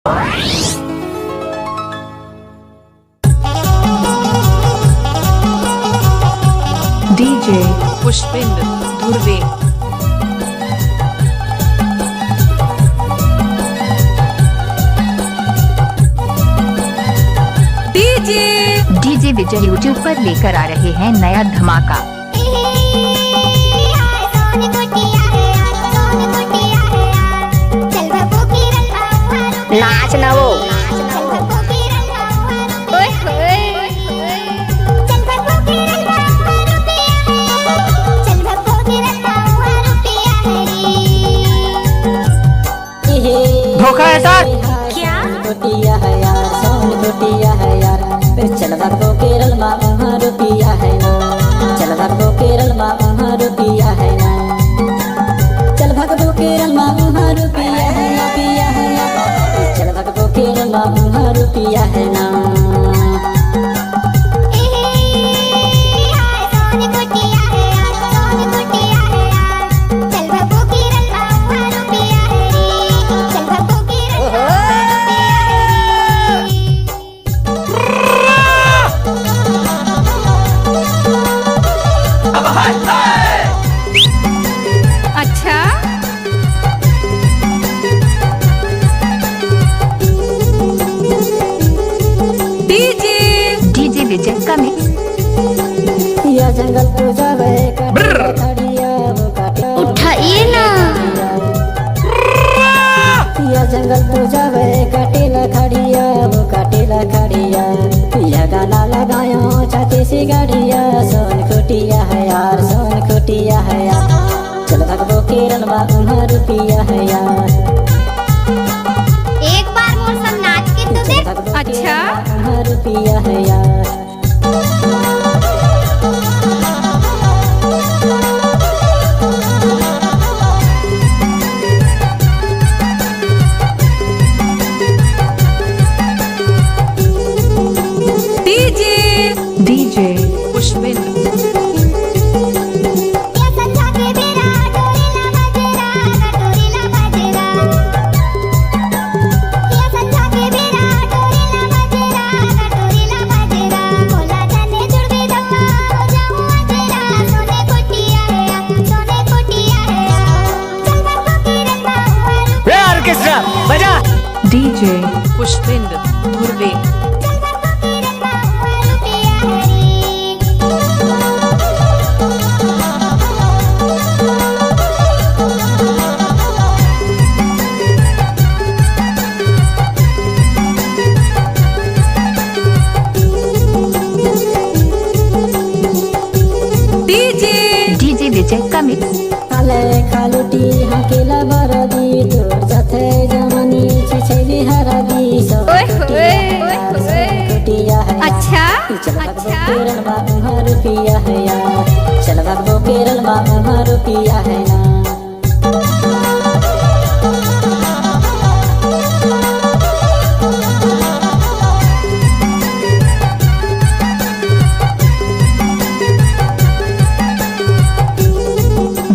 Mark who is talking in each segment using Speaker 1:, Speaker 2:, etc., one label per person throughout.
Speaker 1: DJ पुष्पिंद Dhurve.
Speaker 2: DJ विजय YouTube पर लेकर आ रहे हैं नया धमाका।
Speaker 3: नाच ना वो
Speaker 4: धोखा है सर।
Speaker 3: क्या
Speaker 5: रुपया है यार, सोन रुपया है यार, चल भगो केरल माँ वहाँ रुपया है ना, चल भगो केरल माँ वहाँ रुपया है ना, चल भगो केरल माँ वहाँ रुपया है ना, रुपया है ना, चल भगो केरल माँ वहाँ रुपया है ना।
Speaker 2: अच्छा डीजे विजय का मिक्स।
Speaker 5: या जंगल तो जावे खड़िया वो काटे
Speaker 3: उठाइए ना।
Speaker 5: या जंगल तो जावे काटेला खड़िया वो काटेला खड़िया, या गाना लगायो छाती सी गाड़िया, सोन खुटिया है यार, सोन खुटिया है यार, चल भगवो केरल माँ वहाँ रुपया है यार।
Speaker 3: एक बार मोर संग नाच के तो देख।
Speaker 2: अच्छा
Speaker 5: वहाँ रुपया है यार।
Speaker 1: DJ
Speaker 2: पुष्पिंद
Speaker 4: ऑर्केस्ट्रा बजा।
Speaker 1: DJ
Speaker 2: पुष्पिंद धुर्वे। डीजे विजय का मिक्स।
Speaker 5: काले खालुटी हकेला बरदी तोर जाथे जवानी छिछैली हरदी, सब खुटिया है।
Speaker 2: अच्छा
Speaker 5: चल भगवो केरल माँ वहाँ रुपया है यार, चल भगवो केरल माँ वहाँ रुपया है ना।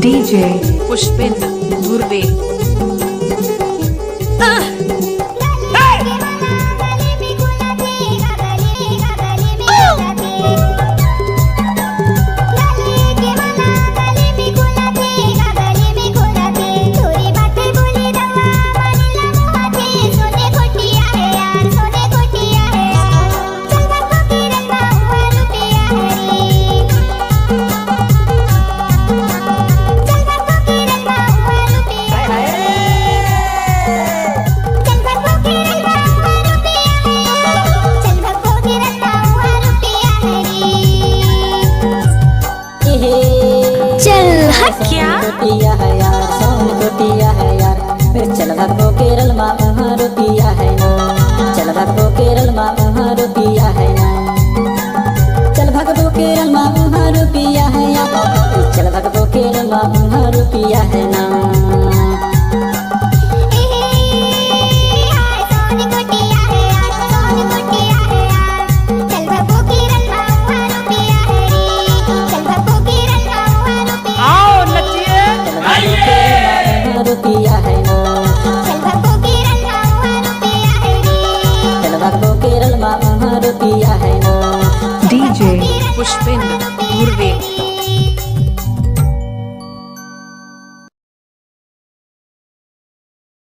Speaker 1: DJ
Speaker 2: पुष्पिंद धुर्वे।
Speaker 3: क्या
Speaker 5: रुपया है यार, सोन रुपया है यार, चल भगवो केरल माँ वहाँ रुपया है ना, चल भगवो केरल माँ वहाँ रुपया है ना, चल भगवो केरल माँ वहाँ रुपया है यार, चल भगवो केरल माँ वहाँ रुपया है ना। रुपया है ना। केरल मा वहाँ रुपिया है ना।
Speaker 1: DJ
Speaker 2: पुष्पिंद धुर्वे